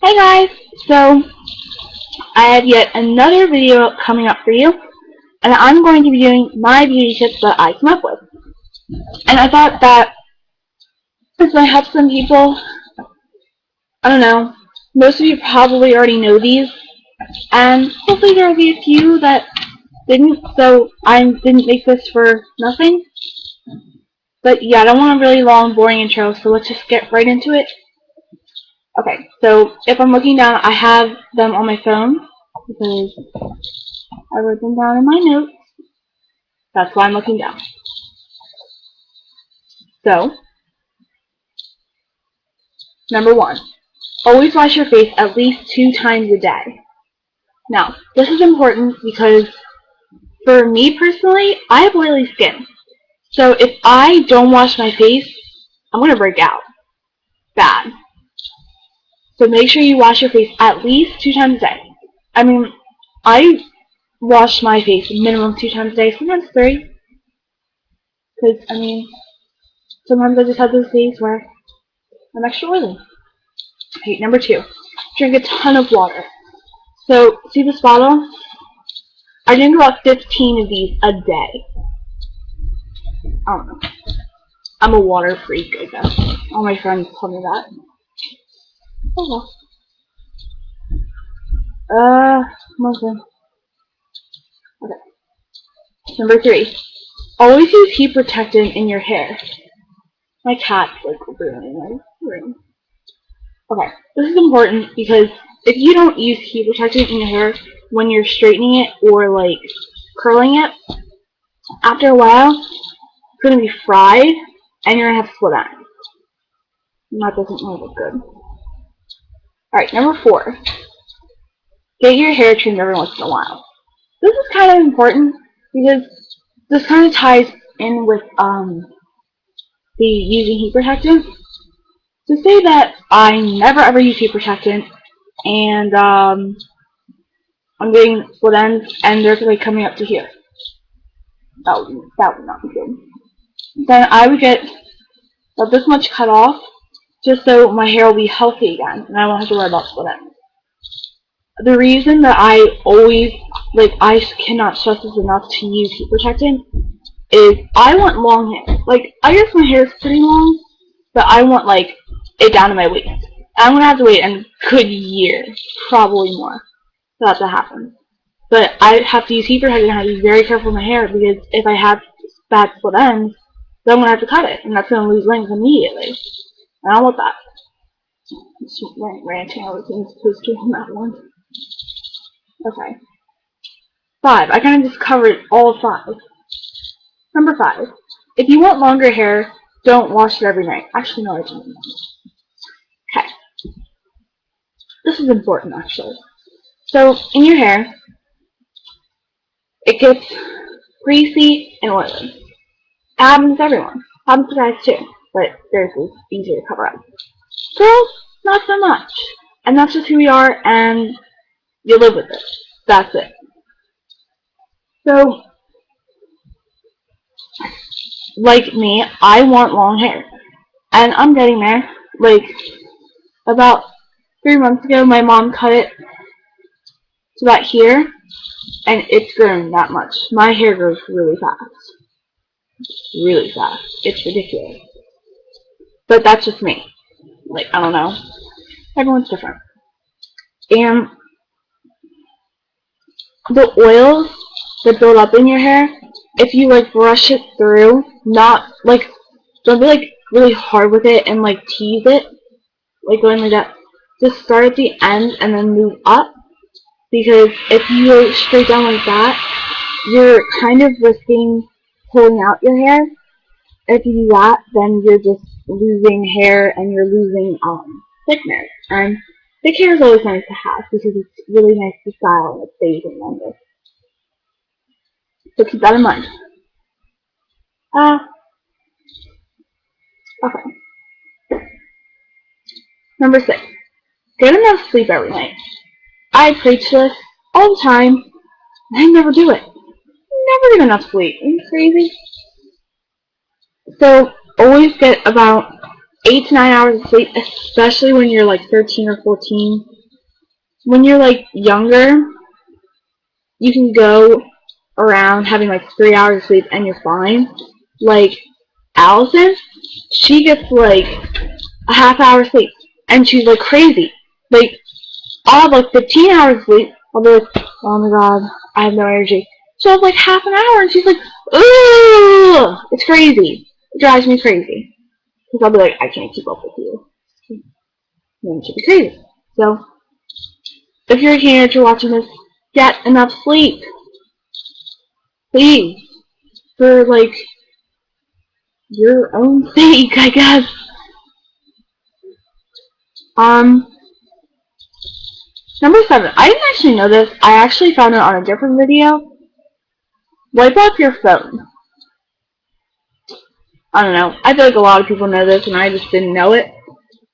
Hey guys! So, I have yet another video coming up for you, and I'm going to be doing my beauty tips that I came up with. And I thought that this might help some people. I don't know. Most of you probably already know these, and hopefully there will be a few that didn't, so I didn't make this for nothing. But yeah, I don't want a really long, boring intro, so let's just get right into it. Okay, so if I'm looking down, I have them on my phone, because I wrote them down in my notes. That's why I'm looking down. So, number 1. Always wash your face at least 2 times a day. Now, this is important because for me personally, I have oily skin. So if I don't wash my face, I'm going to break out. Bad. So make sure you wash your face at least 2 times a day. I mean, I wash my face minimum 2 times a day, sometimes 3. Because, I mean, sometimes I just have this days where I'm extra oily. Okay, number 2. Drink a ton of water. So, see this bottle? I drink about 15 of these a day. I don't know. I'm a water freak, I guess. All my friends tell me that. Oh well. Okay. Number 3. Always use heat protectant in your hair. My cat's like ruining my room. Okay, this is important because if you don't use heat protectant in your hair when you're straightening it or like curling it, after a while it's gonna be fried and you're gonna have split ends. And that doesn't really look good. Alright, number 4. Get your hair trimmed every once in a while. This is kind of important because this kind of ties in with the using heat protectant. To say that I never ever use heat protectant and I'm getting split ends and they're like coming up to here. That would not be good. Then I would get about this much cut off just so my hair will be healthy again and I won't have to worry about split ends. The reason that I always, I cannot stress this enough to use heat protectant is I want long hair. Like, I guess my hair is pretty long, but I want, it down to my waist. I'm going to have to wait a good year, probably more, for that to happen. But I have to use heat protectant and I have to be very careful with my hair because if I have bad split ends, then I'm going to have to cut it, and that's going to lose length immediately. And I don't want that. I'm just ranting over things supposed to on that one. Okay. 5. I kind of just covered all 5. Number 5. If you want longer hair, don't wash it every night. Actually, no, I didn't. Okay. This is important, actually. So, in your hair, it gets greasy and oily. It happens to everyone. It happens to guys too, but theirs is easier to cover up. Girls, not so much. And that's just who we are, and you live with it. That's it. So, like me, I want long hair. And I'm getting there. About 3 months ago, my mom cut it to about here, and it's grown that much. My hair grows really fast. Really fast. It's ridiculous. But that's just me. I don't know. Everyone's different. And the oils that build up in your hair, if you brush it through, not don't be really hard with it and tease it, going like that. Just start at the end and then move up, because if you go straight down like that, you're kind of risking pulling out your hair. If you do that, then you're just losing hair and you're losing thickness. And thick hair is always nice to have because it's really nice to style and it stays in longer. So keep that in mind. Okay. Number 6. Get enough sleep every night. I preach this all the time, and I never do it. Never get enough sleep. Are you crazy? So always get about 8 to 9 hours of sleep, especially when you're 13 or 14. when you're like younger, you can go around having like 3 hours of sleep and you're fine. Like Allison, she gets like a half-hour sleep and she's like crazy. Like I'll have like 15 hours of sleep. I'll be like, oh my god, I have no energy. So I have like half an hour and she's like, ooh, it's crazy. It drives me crazy. Because I'll be like, I can't keep up with you. And she'll be crazy. So, if you're a teenager watching this, get enough sleep. Please. For, like, your own sake, I guess. Number 7. I didn't actually know this. I actually found it on a different video. Wipe off your phone. I don't know. I feel like a lot of people know this and I just didn't know it.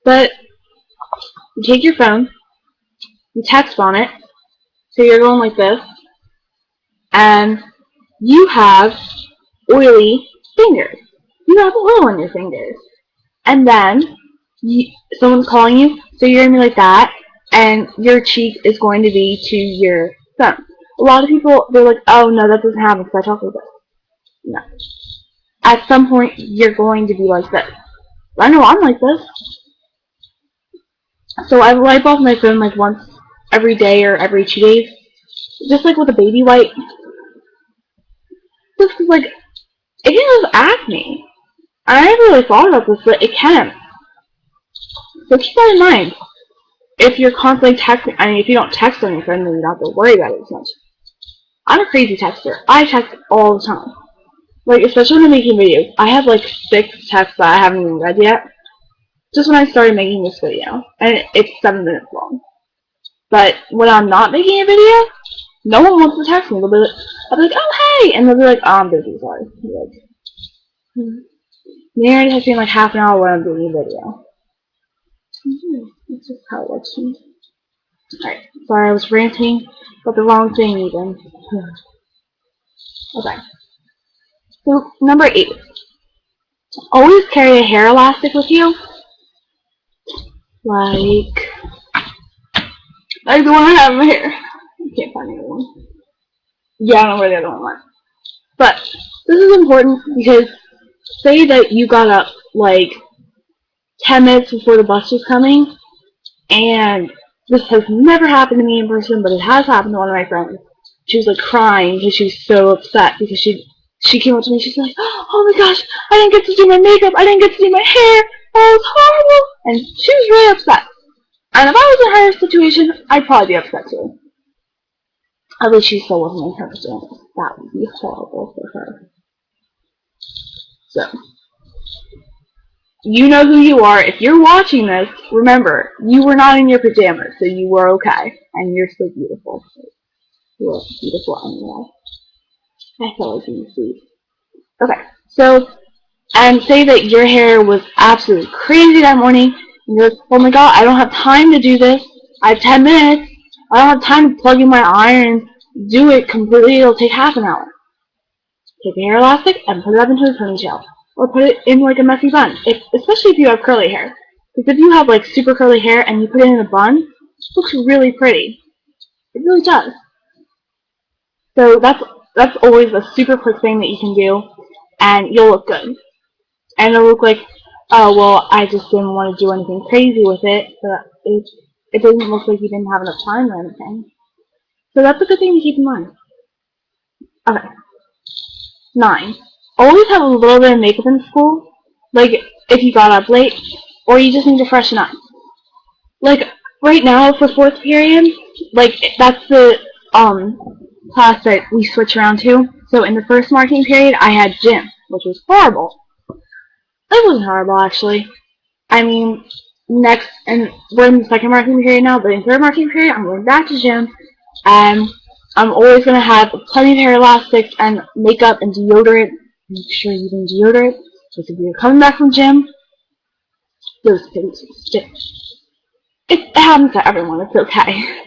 But you take your phone, you text on it, so you're going like this, and you have oily fingers. You have oil on your fingers. And then someone's calling you, so you're going to be like that, and your cheek is going to be to your phone. A lot of people, they're like, oh no, that doesn't happen because I talk like this. No. At some point, you're going to be like this. I know I'm like this. So I wipe off my phone like once every day or every 2 days. Just like with a baby wipe. Just because, like, it can have acne. I never really thought about this, but it can. So keep that in mind. If you're constantly texting, I mean, if you don't text on your phone, then you don't have to worry about it as much. I'm a crazy texter. I text all the time. Like, especially when I'm making videos. I have like 6 texts that I haven't even read yet. Just when I started making this video. And it's 7 minutes long. But when I'm not making a video, no one wants to text me. I'll be like, oh hey! And they'll be like, oh, I'm busy, sorry. Like, they're only texting like half an hour when I'm doing a video. That's just how it works for me. Alright, sorry, I was ranting about the wrong thing even. Okay. So, number 8. Always carry a hair elastic with you. Like the one I have in my hair. I can't find the other one. Yeah, I don't know where the other one went. But, this is important because say that you got up like 10 minutes before the bus was coming, and this has never happened to me in person, but it has happened to one of my friends. She was like crying because she was so upset because she came up to me. She's like, oh my gosh, I didn't get to do my makeup. I didn't get to do my hair. That was horrible. And she was really upset. And if I was in her situation, I'd probably be upset too. At least she still wasn't in her pajamas. That would be horrible for her. So, you know who you are. If you're watching this, remember, you were not in your pajamas, so you were okay. And you're still beautiful. You're beautiful anyway. I felt like being sweet. Okay, so, and say that your hair was absolutely crazy that morning, and you're like, oh my god, I don't have time to do this. I have 10 minutes. I don't have time to plug in my iron and do it completely. It'll take half an hour. Take a hair elastic and put it up into a ponytail. Or put it in like a messy bun, especially if you have curly hair. Because if you have like super curly hair and you put it in a bun, it looks really pretty. It really does. So that's always a super quick thing that you can do, and you'll look good. And it'll look like, oh well, I just didn't want to do anything crazy with it, but it doesn't look like you didn't have enough time or anything. So that's a good thing to keep in mind. Okay. 9. Always have a little bit of makeup in school, like if you got up late, or you just need to freshen up. Like right now for 4th period, like that's the class that we switch around to. So in the first marking period, I had gym, which was horrible. It wasn't horrible actually. I mean, next, and we're in the 2nd marking period now, but in 3rd marking period, I'm going back to gym, and I'm always going to have plenty of hair elastics and makeup and deodorant. Make sure you're using deodorant, because if you're coming back from gym, those things stick. It happens to everyone, it's okay.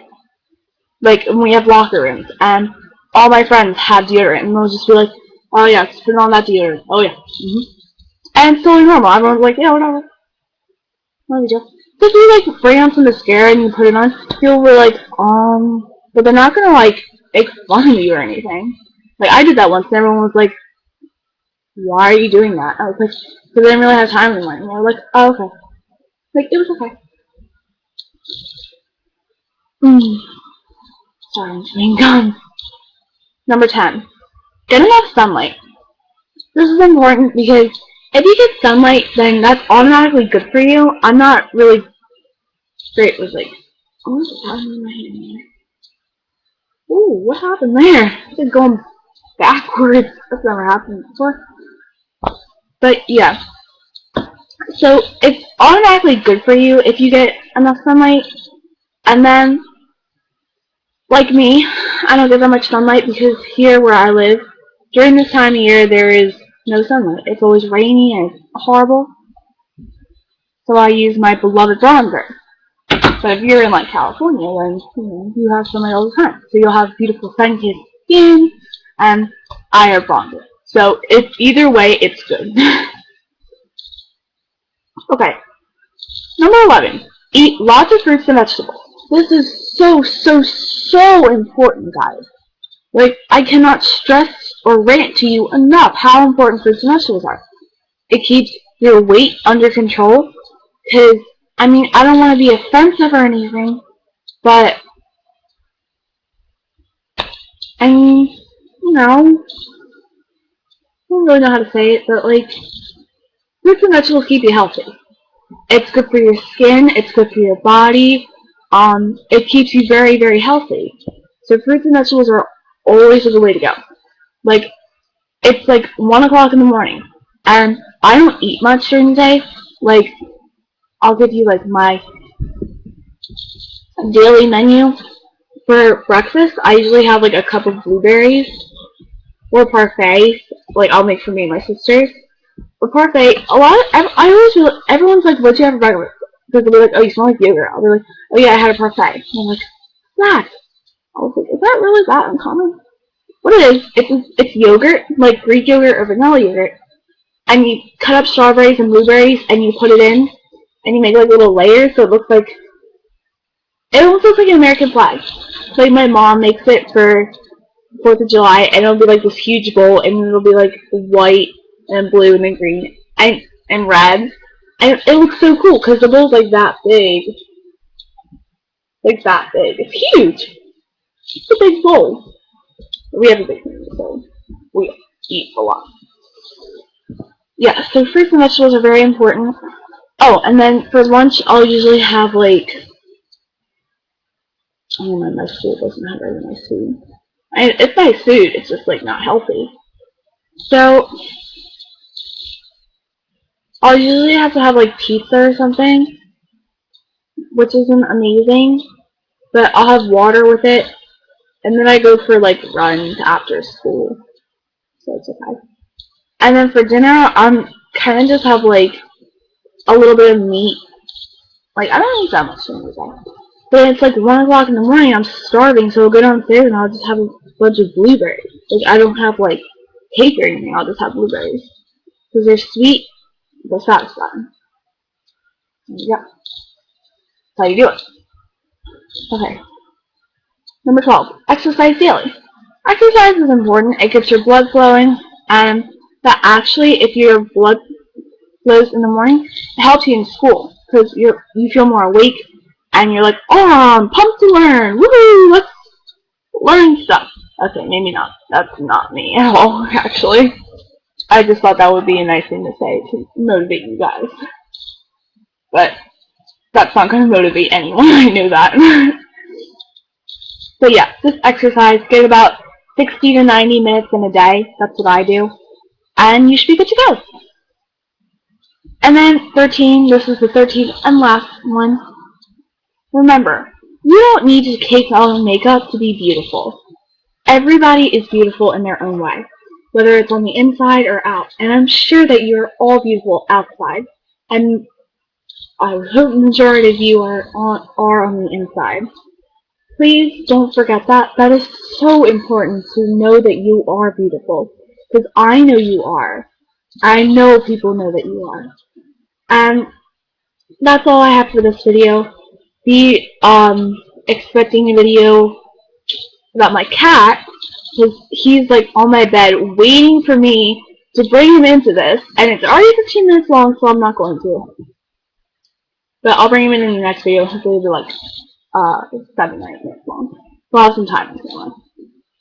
Like, when we have locker rooms, and all my friends have deodorant, and they'll just be like, oh yeah, just put on that deodorant. Oh yeah. And it's totally normal. Everyone's like, yeah, whatever. No big deal. So if you like bring on some mascara and you put it on, people were like, but they're not gonna like make fun of you or anything. Like I did that once, and everyone was like, "Why are you doing that?" I was like, "Because I didn't really have time in the morning." And they were like, "Oh, okay." Like it was okay. Sorry, I'm chewing gum. Number 10. Get enough sunlight. This is important because if you get sunlight, then that's automatically good for you. I'm not really great with like, oh, what's happening in my hand? Ooh, what happened there? It's going backwards. That's never happened before. But yeah, so it's automatically good for you if you get enough sunlight. And then, like me, I don't get that much sunlight because here where I live, during this time of year, there is no sunlight. It's always rainy and it's horrible. So I use my beloved bronzer. But if you're in like California, then you have sunlight all the time. So you'll have beautiful sun-kissed skin, and I have bronzer. So it's either way, it's good. Okay, number 11. Eat lots of fruits and vegetables. This is so important, guys. Like, I cannot stress or rant to you enough how important fruits and vegetables are. It keeps your weight under control, because, I mean, I don't want to be offensive or anything, but, I mean, I don't really know how to say it, but, like, fruits and vegetables keep you healthy. It's good for your skin, it's good for your body, it keeps you very healthy. So fruits and vegetables are always a good way to go. Like, it's like 1 o'clock in the morning, and I don't eat much during the day. Like, I'll give you, like, my daily menu. For breakfast, I usually have, like, a cup of blueberries, or parfait, like, I'll make for me and my sisters. Or parfait, everyone's like, what'd you have for breakfast? Because they'll be like, oh, you smell like yogurt. I'll be like, oh yeah, I had a parfait. And I'm like, that. I was like, is that really that uncommon? What it is, it's yogurt, like Greek yogurt or vanilla yogurt, and you cut up strawberries and blueberries, and you put it in, and you make like little layers, so it almost looks like an American flag. So like my mom makes it for 4th of July, and it'll be like this huge bowl, and it'll be like white and blue and then green and red, and it looks so cool because the bowl's like that big, like that big. It's huge. It's a big bowl. We have a big family, so we eat a lot. Yeah, so fruits and vegetables are very important. Oh, and then for lunch, I'll usually have like, oh my food doesn't have very nice food. It's nice food, it's just like not healthy. So I'll usually have to have like pizza or something, which isn't amazing, but I'll have water with it, and then I go for like runs after school, so it's okay. And then for dinner, I'm kind of just have like a little bit of meat. Like I don't eat that much during the day, but it's like 1 o'clock in the morning. I'm starving, so I'll go downstairs and I'll just have a bunch of blueberries. Like I don't have like cake or anything. I'll just have blueberries because they're sweet, they're satisfying. Yeah, that's how you do it. Okay. Number 12. Exercise daily. Exercise is important. It gets your blood flowing, and that actually, if your blood flows in the morning, it helps you in school because you feel more awake, and you're like, oh, I'm pumped to learn. Woohoo! Let's learn stuff. Okay, maybe not. That's not me at all, actually. I just thought that would be a nice thing to say to motivate you guys. But that's not going to motivate anyone, I know that. So yeah, just exercise. Get about 60 to 90 minutes in a day. That's what I do. And you should be good to go. And then 13, this is the 13th and last one. Remember, you don't need to cake on makeup to be beautiful. Everybody is beautiful in their own way, whether it's on the inside or out. And I'm sure that you're all beautiful outside. And I hope the majority of you are on the inside. Please don't forget that. That is so important to know that you are beautiful. Because I know you are. I know people know that you are. And that's all I have for this video. Be expecting a video about my cat, because he's like on my bed waiting for me to bring him into this, and it's already 15 minutes long, so I'm not going to. But I'll bring him in the next video. Hopefully it'll be like 7 or 8 minutes long. We'll have some time in one.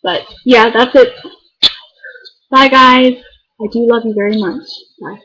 But yeah, that's it. Bye guys. I do love you very much. Bye.